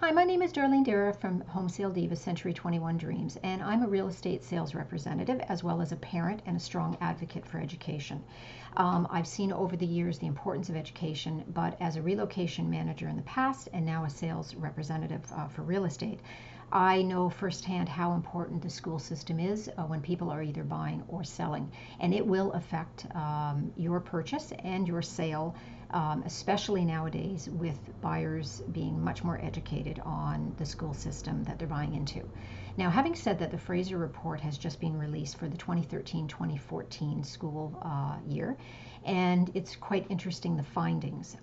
Hi, my name is Darlene Dara from Home Sale Diva Century 21 Dreams, and I'm a real estate sales representative as well as a parent and a strong advocate for education. I've seen over the years the importance of education, but as a relocation manager in the past and now a sales representative for real estate, I know firsthand how important the school system is when people are either buying or selling, and it will affect your purchase and your sale, especially nowadays with buyers being much more educated on the school system that they're buying into. Now, having said that, the Fraser Report has just been released for the 2013-2014 school year, and it's quite interesting, the findings.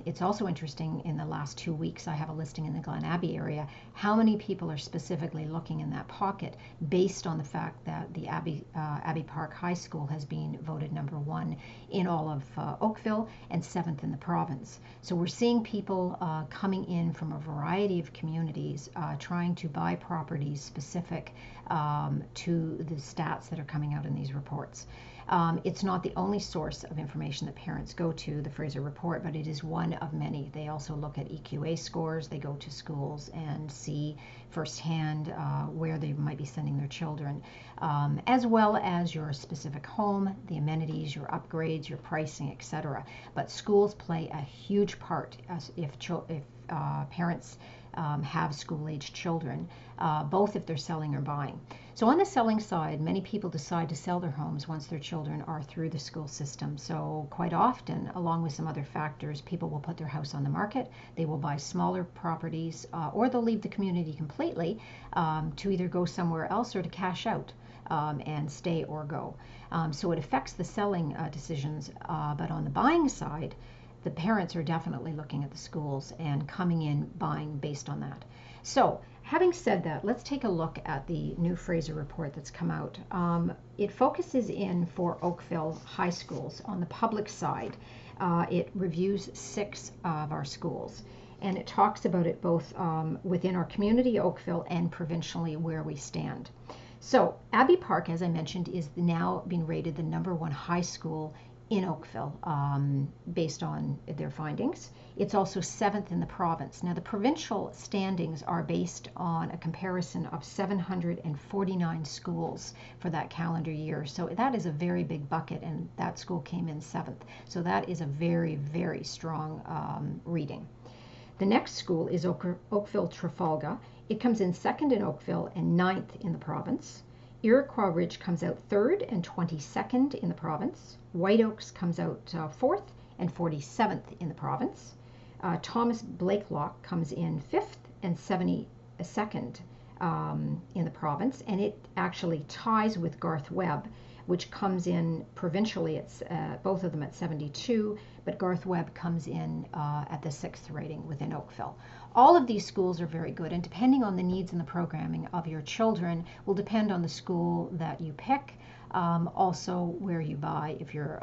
It's also interesting, in the last 2 weeks, I have a listing in the Glen Abbey area, how many people are specifically looking in that pocket based on the fact that the Abbey Park High School has been voted #1 in all of Oakville and 7th in the province. So we're seeing people coming in from a variety of communities trying to buy properties specific to the stats that are coming out in these reports. It's not the only source of information that parents go to, the Fraser Report, but it is one of many. They also look at EQA scores. They go to schools and see firsthand where they might be sending their children, as well as your specific home, the amenities, your upgrades, your pricing, etc. But schools play a huge part if parents have school-aged children, both if they're selling or buying. So on the selling side, many people decide to sell their homes once their children are through the school system. So quite often, along with some other factors, people will put their house on the market, they will buy smaller properties, or they'll leave the community completely to either go somewhere else or to cash out and stay or go. So it affects the selling decisions, but on the buying side, the parents are definitely looking at the schools and coming in buying based on that. So having said that, let's take a look at the new Fraser Report that's come out. It focuses in for Oakville High Schools on the public side. It reviews 6 of our schools, and it talks about it both within our community, Oakville, and provincially where we stand. So Abbey Park, as I mentioned, is now being rated the #1 high school in Oakville based on their findings. It's also 7th in the province. Now, the provincial standings are based on a comparison of 749 schools for that calendar year. So that is a very big bucket, and that school came in 7th. So that is a very, very strong reading. The next school is Oakville Trafalgar. It comes in 2nd in Oakville and 9th in the province. Iroquois Ridge comes out 3rd and 22nd in the province. White Oaks comes out 4th and 47th in the province. Thomas Blakelock comes in 5th and 72nd in the province, and it actually ties with Garth Webb, which comes in provincially. It's both of them at 72, but Garth Webb comes in at the 6th rating within Oakville. All of these schools are very good, and depending on the needs and the programming of your children will depend on the school that you pick, also where you buy, if you're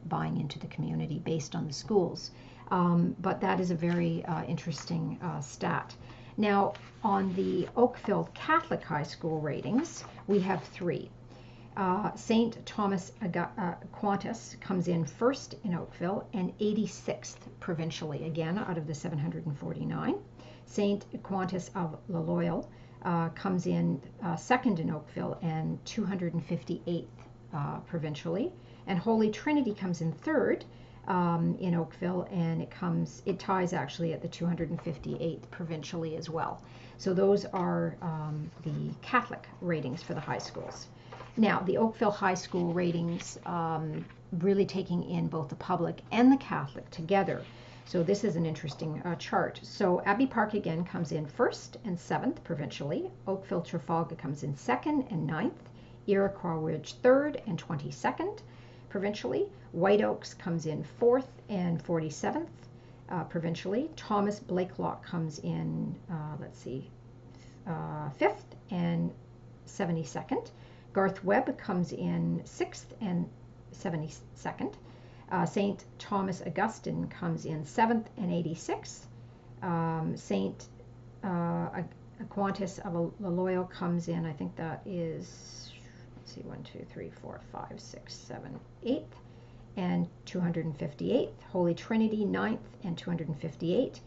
buying into the community based on the schools. But that is a very interesting stat. Now, on the Oakville Catholic High School ratings, we have 3. St. Thomas Aquinas comes in 1st in Oakville and 86th provincially, again out of the 749. St. Aquinas of Loyola comes in 2nd in Oakville and 258th provincially. And Holy Trinity comes in 3rd in Oakville, and it ties actually at the 258th provincially as well. So those are the Catholic ratings for the high schools. Now, the Oakville High School ratings, really taking in both the public and the Catholic together. So this is an interesting chart. So Abbey Park again comes in 1st and 7th provincially. Oakville Trafalgar comes in 2nd and 9th. Iroquois Ridge 3rd and 22nd provincially. White Oaks comes in 4th and 47th provincially. Thomas Blakelock comes in, 5th and 72nd. Garth Webb comes in 6th and 72nd. St. Thomas Augustine comes in 7th and 86th. St. Aquinas of Loyola comes in, I think that is, let's see, 1, 2, 3, 4, 5, 6, 7, 8th and 258th. Holy Trinity 9th and 258.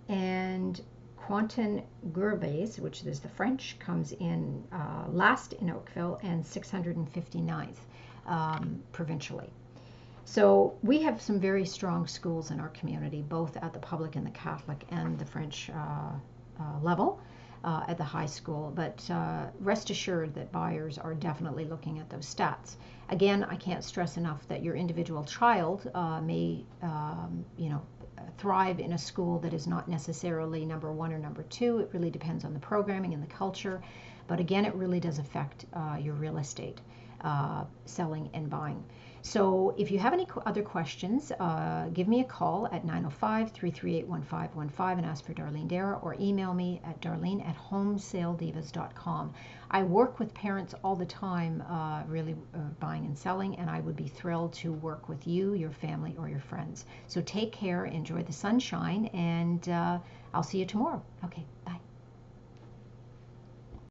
And Quentin Gervais, which is the French, comes in last in Oakville and 659th provincially. So we have some very strong schools in our community, both at the public and the Catholic and the French level at the high school. But rest assured that buyers are definitely looking at those stats. Again, I can't stress enough that your individual child may, thrive in a school that is not necessarily number one or number two. It really depends on the programming and the culture. But again, it really does affect your real estate selling and buying. So if you have any other questions, give me a call at 905-338-1515 and ask for Darlene Dara, or email me at darlene@homesaledivas.com. I work with parents all the time, really buying and selling, and I would be thrilled to work with you, your family, or your friends. So take care, enjoy the sunshine, and I'll see you tomorrow. Okay.